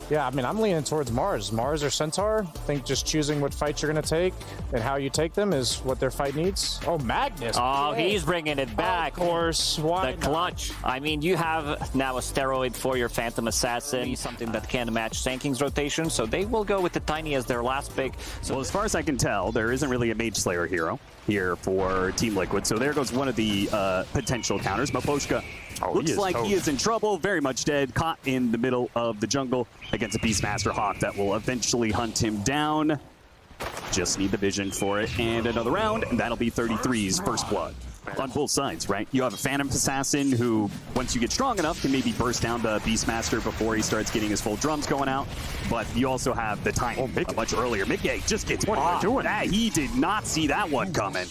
Yeah, I mean, I'm leaning towards Mars. Mars or Centaur. I think just choosing what fights you're going to take and how you take them is what their fight needs. Oh, Magnus. Oh, he's bringing it back. Of course. Why The clutch. I mean, you have now a steroid for your Phantom Assassin, something that can match Sanking's rotation, so they will go with the Tiny as their last pick. So well, as far as I can tell, there isn't really a Mage Slayer hero here for Team Liquid, so there goes one of the potential counters. Maposhka looks like he is in trouble, very much dead, caught in the middle of the jungle against a Beastmaster Hawk that will eventually hunt him down. Just need the vision for it, and another round, and that'll be 33's first blood. On both sides, right? You have a Phantom Assassin who, once you get strong enough, can maybe burst down the Beastmaster before he starts getting his full drums going out. But you also have the time much earlier. Mickey just gets what doing. He did not see that one coming.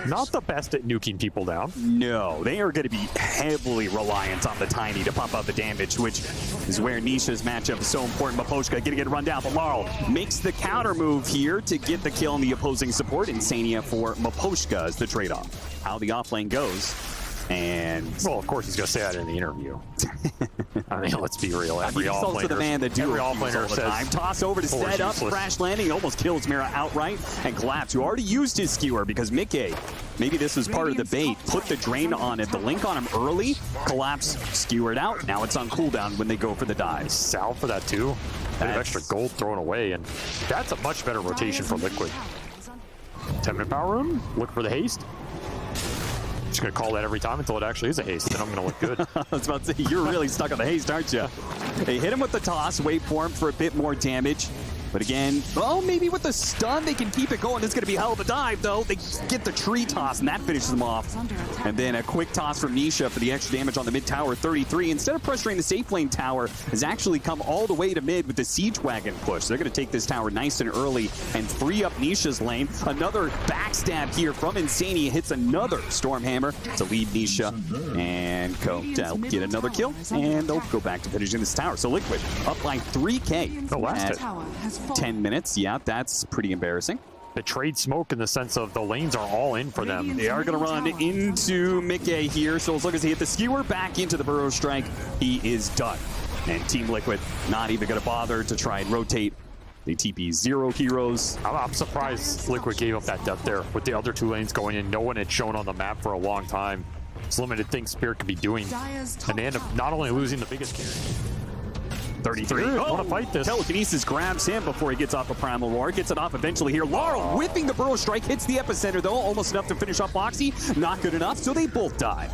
Not the best at nuking people down. No, they are going to be heavily reliant on the Tiny to pump out the damage, which is where Nisha's matchup is so important. Maposhka going to get run down, but Laurel makes the counter move here to get the kill on the opposing support. Insania for Maposhka is the trade-off. How the offlane goes, and well, of course he's going to say that in the interview. I mean, let's be real. Every he's also the man that every offlaner says time. Toss over to set up, crash landing, almost kills Mira outright, and Collapse, who already used his skewer because Mickey, maybe this was part of the bait, put the drain on it, the link on him early, Collapse skewered out, now it's on cooldown when they go for the dive. Sal for that too. Bit of extra gold thrown away, and that's a much better rotation for Liquid. 10-minute power room, look for the haste. Just gonna call that every time until it actually is a haste, then I'm gonna look good. I was about to say, you're really stuck on the haste, aren't you? They hit him with the toss, wait for him for a bit more damage. But again, oh, maybe with the stun, they can keep it going. It's going to be a hell of a dive, though. They get the tree toss, and that finishes them off. And then a quick toss from Nisha for the extra damage on the mid tower, 33. Instead of pressuring the safe lane tower, has actually come all the way to mid with the Siege Wagon push. They're going to take this tower nice and early and free up Nisha's lane. Another backstab here from Insania hits another Stormhammer to lead Nisha and go to get another kill. And they'll go back to finishing this tower. So Liquid up by 3K. The last hit. 10 minutes, yeah, that's pretty embarrassing. The trade smoke in the sense of the lanes are all in for them. They are going to run into Mickey here, so as long as he hit the skewer back into the Burrow Strike, he is done. And Team Liquid not even going to bother to try and rotate. They TP 0 heroes. I'm surprised Liquid gave up that depth there with the other two lanes going in. No one had shown on the map for a long time. It's limited things Spirit could be doing. And they end up not only losing the biggest carry. 33. Want to fight this. Telekinesis grabs him before he gets off a Primal Roar. Gets it off eventually here. Laurel whipping the Burrow Strike. Hits the epicenter, though. Almost enough to finish off Boxy. Not good enough, so they both die.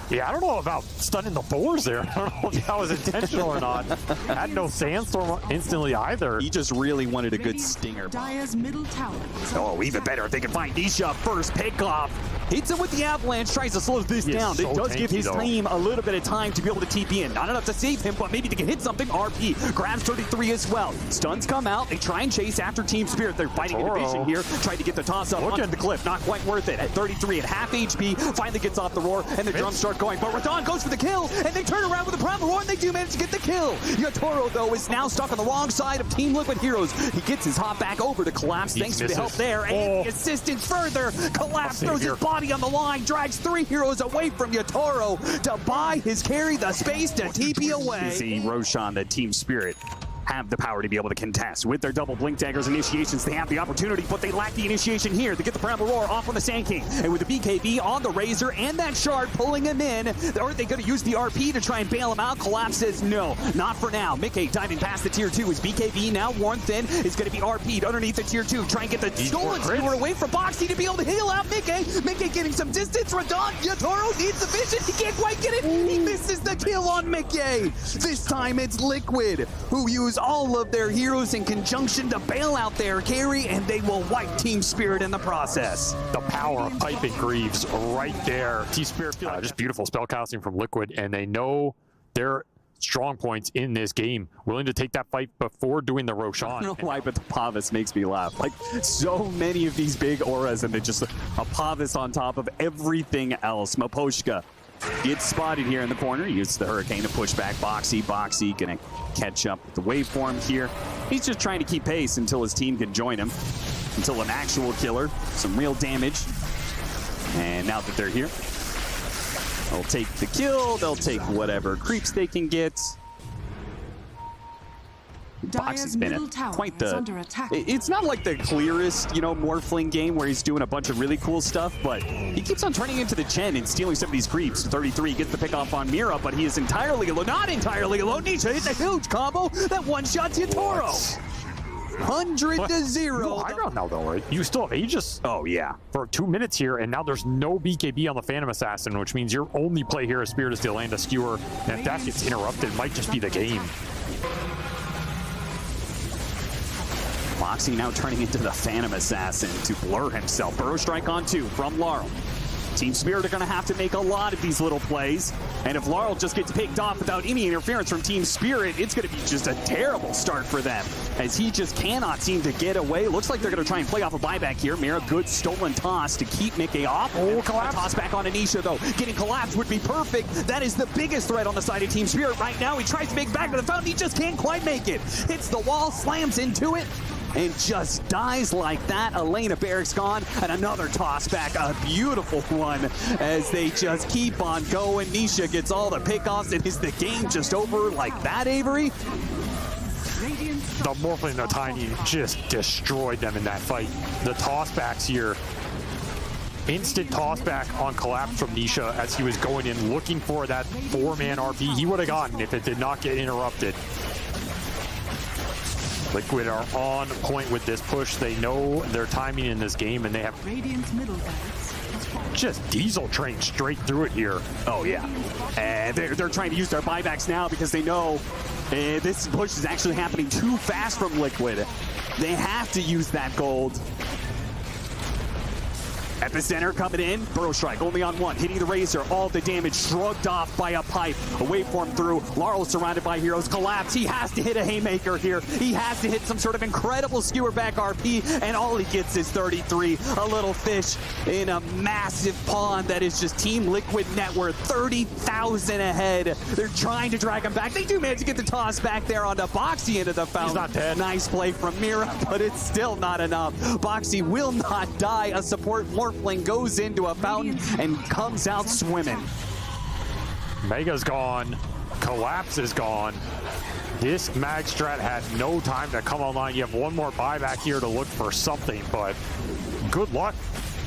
Yeah, I don't know about stunning the fours there. I don't know if that was intentional or not. Had no sandstorm instantly either. He just really wanted a good stinger. Oh, even better if they can find Nisha. First pickoff. Hits him with the avalanche, tries to slow this down. So it does give his team a little bit of time to be able to TP in. Not enough to save him, but maybe they can hit something. RP grabs 33 as well. Stuns come out. They try and chase after Team Spirit. They're fighting in division here. Trying to get the toss up onto the cliff. Not quite worth it. At 33 at half HP, finally gets off the roar, and the drums start going. But Radon goes for the kill, and they turn around with the Primal Roar, and they do manage to get the kill. Yatoro, though, is now stuck on the wrong side of Team Liquid Heroes. He gets his hop back over to Collapse. Thanks for the help there, and the assistance further. Collapse throws his body on the line, drags 3 heroes away from Yatoro to buy his carry the space to TP away. See Roshan, the Team Spirit, have the power to be able to contest. With their double Blink Daggers initiations, they have the opportunity, but they lack the initiation here to get the Primal Roar off on the Sand King. And with the BKB on the Razor and that shard pulling him in, are they going to use the RP to try and bail him out? Collapse says no, not for now. Mickey diving past the tier 2. His BKB now worn thin is going to be RP'd underneath the tier 2. Try and get the stolen skewer away from Boxy to be able to heal out Mickey. Mickey getting some distance. Radon, Yatoro needs the vision. He can't quite get it. He misses the kill on Mickey. This time it's Liquid, who use all of their heroes in conjunction to bail out their carry, and they will wipe Team Spirit in the process. The power of Pipe and Greaves right there. Team Spirit, just beautiful spellcasting from Liquid, and they know their strong points in this game. Willing to take that fight before doing the Roshan. I don't know why, but the Pavis makes me laugh. Like, so many of these big auras, and then just a Pavis on top of everything else. Maposhka gets spotted here in the corner. Uses the Hurricane to push back Boxy. Boxy gonna catch up with the waveform here. He's just trying to keep pace until his team can join him. Until an actual killer, some real damage. And now that they're here, they'll take the kill. They'll take whatever creeps they can get. Boxy's been quite the... It's not like the clearest, you know, Morphling game where he's doing a bunch of really cool stuff, but he keeps on turning into the Chen and stealing some of these creeps. 33 gets the pick off on Mira, but he is entirely alone. Not entirely alone. Nisha hits a huge combo that one-shots Yatoro. 100-0. No high ground now, though, right? You still have Aegis. Oh, yeah. For 2 minutes here, and now there's no BKB on the Phantom Assassin, which means your only play here is Spirit is to land a skewer, and if that gets interrupted, it might just be the game. Boxy now turning into the Phantom Assassin to blur himself. Burrow strike on 2 from Laurel. Team Spirit are going to have to make a lot of these little plays. And if Laurel just gets picked off without any interference from Team Spirit, it's going to be just a terrible start for them, as he just cannot seem to get away. Looks like they're going to try and play off a buyback here. Mira, good stolen toss to keep Mickey off. Oh, collapse. Toss back on Anisha, though. Getting collapsed would be perfect. That is the biggest threat on the side of Team Spirit right now. He tries to make back to the fountain. He just can't quite make it. Hits the wall, slams into it, and just dies like that. Elena Barrick's gone, and another toss back, a beautiful one, as they just keep on going. Nisha gets all the pickoffs, and is the game just over like that, Avery? The Morphling and the Tiny just destroyed them in that fight. The tossbacks here. Instant tossback on collapse from Nisha as he was going in looking for that 4-man RP. He would have gotten if it did not get interrupted. Liquid are on point with this push. They know their timing in this game, and they have just diesel train straight through it here. Oh, yeah. And they're trying to use their buybacks now because they know this push is actually happening too fast from Liquid. They have to use that gold. Epicenter coming in. Burrow strike only on 1. Hitting the Razor. All the damage shrugged off by a pipe. A waveform through. Laurel surrounded by heroes. Collapse. He has to hit a haymaker here. He has to hit some sort of incredible skewer back RP, and all he gets is 33. A little fish in a massive pond that is just Team Liquid net worth 30,000 ahead. They're trying to drag him back. They do manage to get the toss back there on the Boxy end of the fountain. He's not dead. Nice play from Mira, but it's still not enough. Boxy will not die. A support Morphling goes into a fountain and comes out swimming. Mega's gone. Collapse is gone. This mag strat had no time to come online. You have one more buyback here to look for something, but good luck.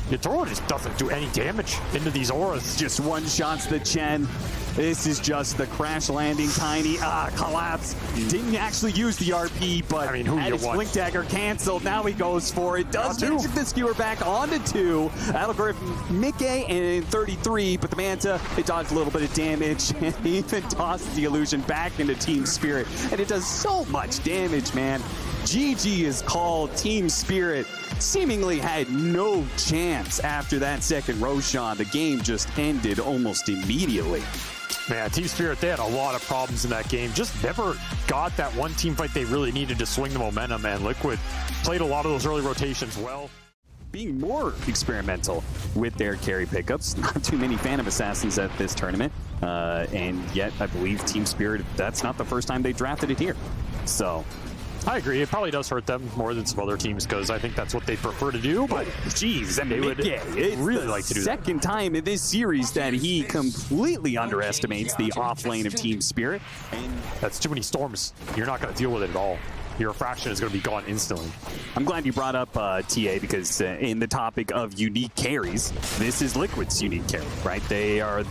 Yatoro just doesn't do any damage into these auras. Just one-shots the Chen. This is just the crash landing Tiny. Collapse. Didn't actually use the RP, but I mean, who had his Blink Dagger canceled. Now he goes for it. Does manage the skewer back onto 2. That'll go from Mickey and 33, but the Manta, it dodged a little bit of damage and even tosses the illusion back into Team Spirit. And it does so much damage, man. GG is called. Team Spirit seemingly had no chance after that second Roshan. The game just ended almost immediately. Man, Team Spirit, they had a lot of problems in that game. Just never got that one team fight they really needed to swing the momentum, and Liquid played a lot of those early rotations well. Being more experimental with their carry pickups. Not too many Phantom Assassins at this tournament. And yet, I believe Team Spirit, that's not the first time they drafted it here. So I agree. It probably does hurt them more than some other teams because I think that's what they prefer to do. But geez, they would really like to do that. Second time in this series that he completely underestimates the off lane of Team Spirit. And that's too many storms. You're not going to deal with it at all. Your fraction is going to be gone instantly. I'm glad you brought up TA because in the topic of unique carries, this is Liquid's unique carry, right? They were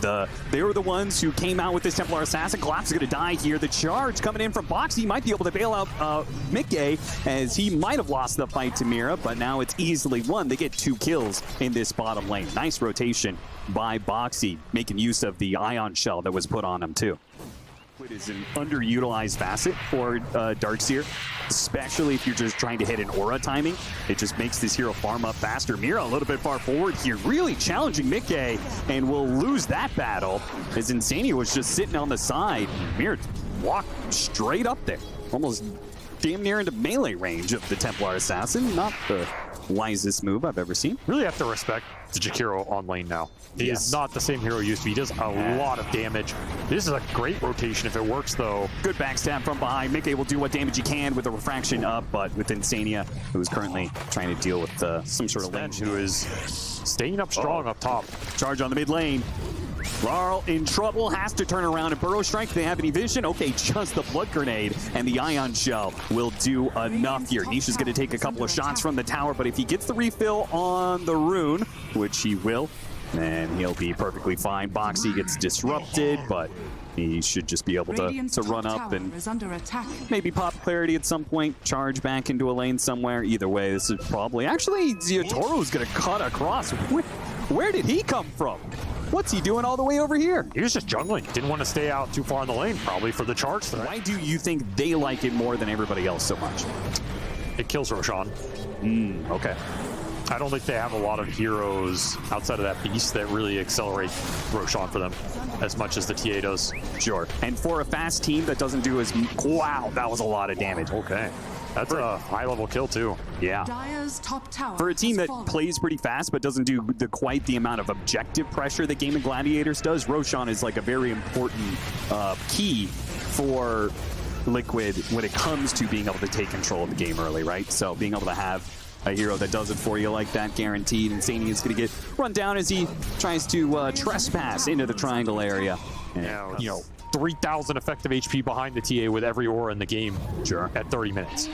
the ones who came out with this Templar Assassin. Collapse is going to die here. The charge coming in from Boxy might be able to bail out Mickey, as he might have lost the fight to Mira, but now it's easily won. They get 2 kills in this bottom lane. Nice rotation by Boxy, making use of the Ion Shell that was put on him too. It is an underutilized facet for Darkseer, especially if you're just trying to hit an aura timing. It just makes this hero farm up faster. Mira a little bit far forward here, really challenging Mickey, and will lose that battle as Insania was just sitting on the side. Mira walked straight up there, almost damn near into melee range of the Templar Assassin. Not the wisest move I've ever seen. Really have to respect the Jakiro on lane now. He is not the same hero he used to be. He does a lot of damage. This is a great rotation if it works, though. Good backstab from behind. Mickey will do what damage he can with the refraction up, but with Insania, who is currently trying to deal with some sort of lane. Who is staying up strong up top. Charge on the mid lane. Laurel in trouble, has to turn around and burrow strike. They have any vision? Okay, just the blood grenade and the ion shell will do enough here. Nisha's going to take a couple of shots from the tower, but if he gets the refill on the rune, which he will, then he'll be perfectly fine. Boxy gets disrupted, but he should just be able to run up and maybe pop clarity at some point, charge back into a lane somewhere. Either way, this is probably... Actually, Ziotoro's going to cut across. Where did he come from? What's he doing all the way over here? He was just jungling. Didn't want to stay out too far in the lane, probably for the charge threat. Why do you think they like it more than everybody else so much? It kills Roshan. Okay. I don't think they have a lot of heroes outside of that beast that really accelerate Roshan for them as much as the TA does. Sure. And for a fast team that doesn't do as... Wow, that was a lot of damage. Okay. That's a high-level kill, too. Yeah. For a team that plays pretty fast but doesn't do quite the amount of objective pressure that Game of Gladiators does, Roshan is like a very important key for Liquid when it comes to being able to take control of the game early, right? So being able to have a hero that does it for you like that, guaranteed. Insania is going to get run down as he tries to trespass into the triangle area. Yeah, you know, 3,000 effective HP behind the TA with every aura in the game. Sure. At 30 minutes.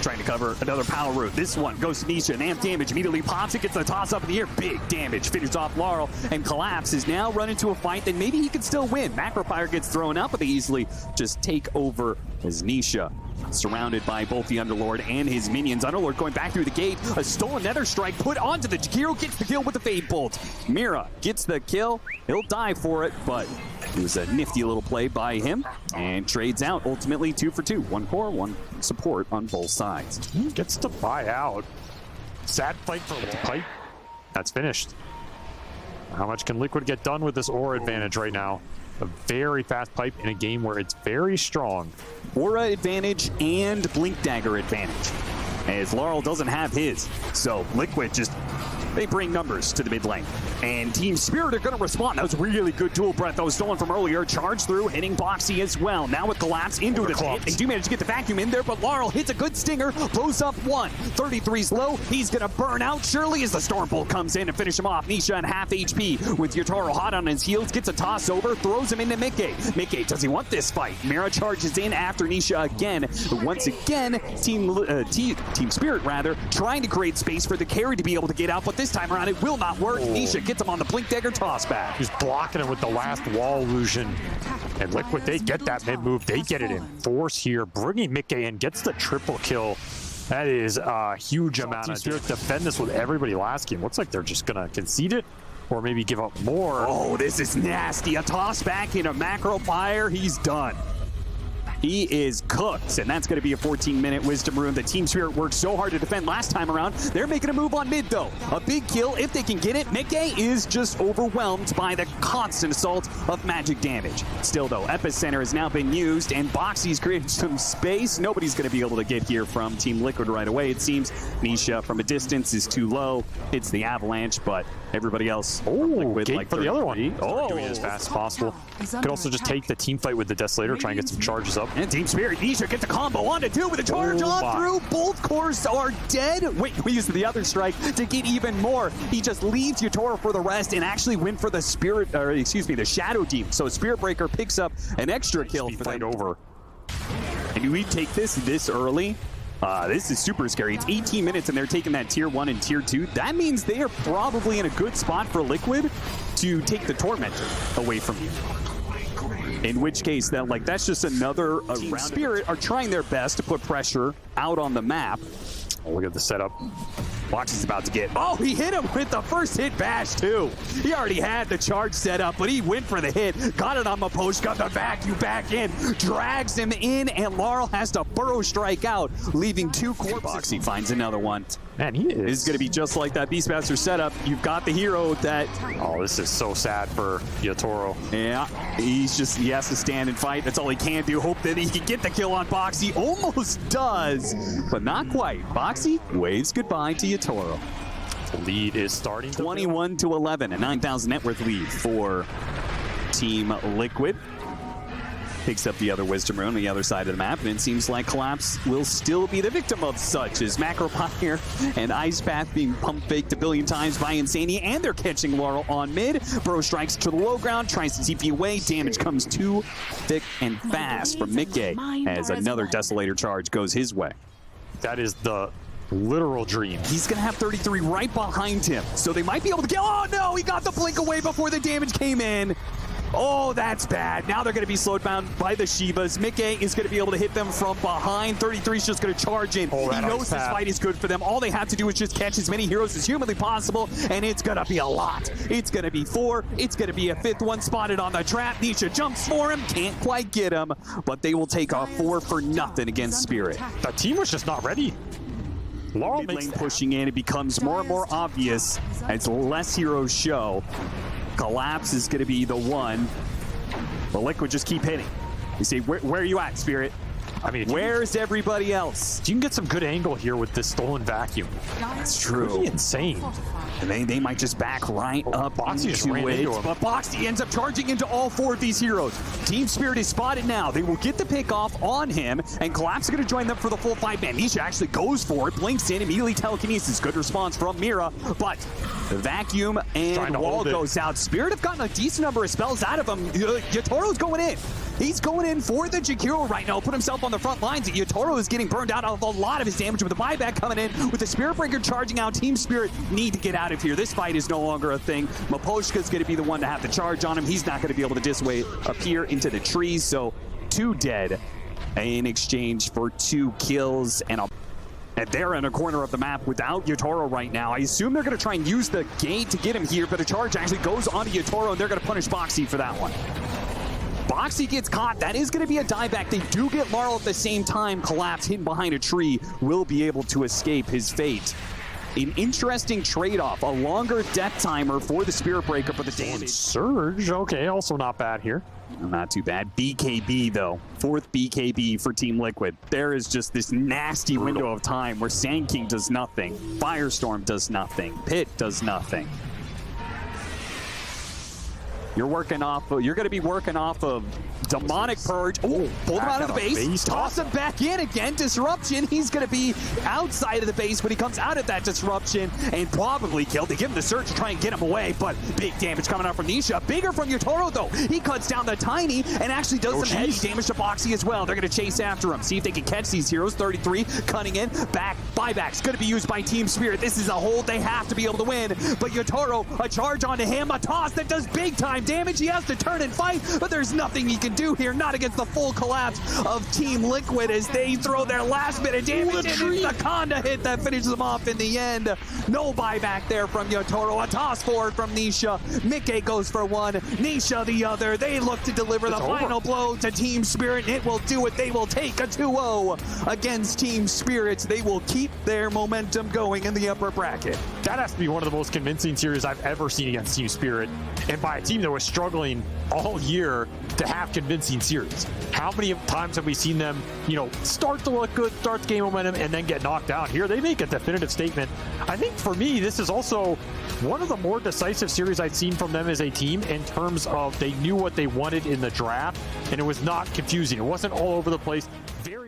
Trying to cover another power route. This one goes to Nisha, and amp damage immediately pops it, gets the toss up in the air. Big damage. Finishes off Laurel, and Collapse is now run into a fight that maybe he can still win. Macropyre gets thrown up, but they easily just take over as Nisha, surrounded by both the Underlord and his minions. Underlord going back through the gate. A stolen Nether Strike put onto the Jakiro, gets the kill with the Fade Bolt. Mira gets the kill. He'll die for it, but it was a nifty little play by him, and trades out ultimately 2 for 2. 1 core, 1 support on both sides. Gets to buy out. Sad fight for the pipe. That's finished. How much can Liquid get done with this aura advantage right now? A very fast pipe in a game where it's very strong. Aura advantage and Blink Dagger advantage, as Laurel doesn't have his. So Liquid just, they bring numbers to the mid lane. And Team Spirit are going to respond. That was a really good dual breath that was stolen from earlier. Charge through, hitting Boxy as well. Now with Collapse into the pit. They do manage to get the vacuum in there, but Laurel hits a good stinger. Blows up 1. 33's low. He's going to burn out surely as the Stormbolt comes in and finish him off. Nisha on half HP with Yotaro hot on his heels. Gets a toss over, throws him into Mickey. Mickey, does he want this fight? Mira charges in after Nisha again. But once again, Team Spirit rather, trying to create space for the carry to be able to get out, but this time around it will not work. Nisha gets him on the Blink Dagger toss back. He's blocking him with the last wall illusion. And Liquid, they get that mid move. They get it in force here. Bringing Mickey in, gets the triple kill. That is a huge amount of Spirit. Defend this with everybody last game. Looks like they're just going to concede it or maybe give up more. Oh, this is nasty. A toss back in a Macropyre. He's done. He is cooked, and that's going to be a 14-minute Wisdom Rune that Team Spirit worked so hard to defend last time around. They're making a move on mid, though. A big kill if they can get it. Mickey is just overwhelmed by the constant assault of magic damage. Still, though, Epicenter has now been used, and Boxy's created some space. Nobody's going to be able to get here from Team Liquid right away, it seems. Nisha from a distance is too low. Hits the Avalanche, but everybody else... Oh, Liquid, gate like for the other one. Oh, doing it as fast as possible. Could also just take the team fight with the Desolator, try and get some charges up. And Team Spirit, Nisha gets a combo onto 2 with a charge off through. Both cores are dead. Wait, we used the other strike to get even more. He just leaves Yotaro for the rest and actually went for the Spirit, or excuse me, the Shadow Team. So Spirit Breaker picks up an extra kill for them. Over. And we take this early. This is super scary. It's 18 minutes and they're taking that tier 1 and tier 2. That means they are probably in a good spot for Liquid to take the Tormentor away from you. In which case, that's just another round. Spirit are trying their best to put pressure out on the map. Oh, look at the setup. Boxy's about to get... Oh, he hit him with the first hit bash, too. He already had the charge set up, but he went for the hit. Got it on the post, got the vacuum back in. Drags him in, and Laurel has to burrow strike out, leaving 2 corpses. Boxy finds another one. Man, he is. This is going to be just like that Beastmaster setup. You've got the hero that... Oh, this is so sad for Yotaro. Yeah, he has to stand and fight. That's all he can do. Hope that he can get the kill on Boxy. Almost does, but not quite. Boxy waves goodbye to Yotaro. The lead is starting 21-11, a 9,000 net worth lead for Team Liquid. picks up the other Wisdom Rune on the other side of the map, and it seems like Collapse will still be the victim of such, as Macropire and Ice Path being pump faked a billion times by Insania, and they're catching Laurel on mid. Burrow strikes to the low ground, tries to TP away. Damage comes too thick and fast from Mickey as another Desolator charge goes his way. That is the literal dream. He's going to have 33 right behind him, so they might be able to get... Oh, no! He got the blink away before the damage came in. Oh, that's bad. Now they're going to be slowed down by the Shivas. Mickey is going to be able to hit them from behind. 33 is just going to charge in. He knows this fight is good for them. All they have to do is just catch as many heroes as humanly possible, and it's going to be a lot. It's going to be 4. It's going to be a 5th one spotted on the trap. Nisha jumps for him. Can't quite get him, but they will take a 4 for nothing against Spirit. The team was just not ready. Laurel Mid lane pushing in, it becomes more and more obvious as less heroes show. Collapse is going to be the one. The Liquid just keep hitting. You say, where are you at, Spirit? I mean, where's everybody else? You can get some good angle here with this stolen vacuum. That's true. Pretty insane. And they might just back right up Boxy just into ran it. into him. But Boxy ends up charging into all 4 of these heroes. Team Spirit is spotted now. They will get the pick off on him, and Collapse is going to join them for the full 5-man. Nisha actually goes for it, blinks in, immediately telekinesis. Good response from Mira, but the vacuum and wall goes out. Spirit have gotten a decent number of spells out of him. Yatoro's going in. He's going in for the Jakiro right now, put himself on the front lines. Yatoro is getting burned out of a lot of his damage with the buyback coming in. With the Spirit Breaker charging out, Team Spirit need to get out of here. This fight is no longer a thing. Maposhka's going to be the one to have the charge on him. He's not going to be able to disappear into the trees, so 2 dead in exchange for 2 kills. And they're in a corner of the map without Yatoro right now. I assume they're going to try and use the gate to get him here, but the charge actually goes onto Yatoro, and they're going to punish Boxy for that one. Boxy gets caught. That is going to be a dieback. They do get Laurel at the same time. Collapse hidden behind a tree will be able to escape his fate. An interesting trade-off. A longer death timer for the Spirit Breaker, but the damage. Surge, okay, also not bad here. Not too bad. BKB, though. 4th BKB for Team Liquid. There is just this nasty window of time where Sand King does nothing. Firestorm does nothing. Pit does nothing. You're going to be working off of Demonic Purge. Oh, pulled him out of the base. Toss him back in again. Disruption. He's going to be outside of the base when he comes out of that disruption and probably killed. They give him the surge to try and get him away, but big damage coming out from Nisha. Bigger from Yatoro, though. He cuts down the Tiny and actually does some heavy damage to Boxy as well. They're going to chase after him. See if they can catch these heroes. 33 cutting in. Buyback's going to be used by Team Spirit. This is a hold they have to be able to win. But Yatoro, a charge onto him. A toss that does big time damage. He has to turn and fight, but there's nothing he can do here. Not against the full collapse of Team Liquid as they throw their last bit of damage. And it's the Conda hit that finishes them off in the end. No buyback there from Yatoro. A toss forward from Nisha. Mickey goes for 1. Nisha the other. They look to deliver the final blow to Team Spirit. And it will do it. They will take a 2-0 against Team Spirit. They will keep their momentum going in the upper bracket. That has to be one of the most convincing series I've ever seen against Team Spirit. And by a team that was struggling all year to have convincing series. How many times have we seen them, start to look good, start to gain momentum, and then get knocked down? Here, they make a definitive statement. I think for me, this is also one of the more decisive series I've seen from them as a team in terms of they knew what they wanted in the draft, and it was not confusing. It wasn't all over the place. Very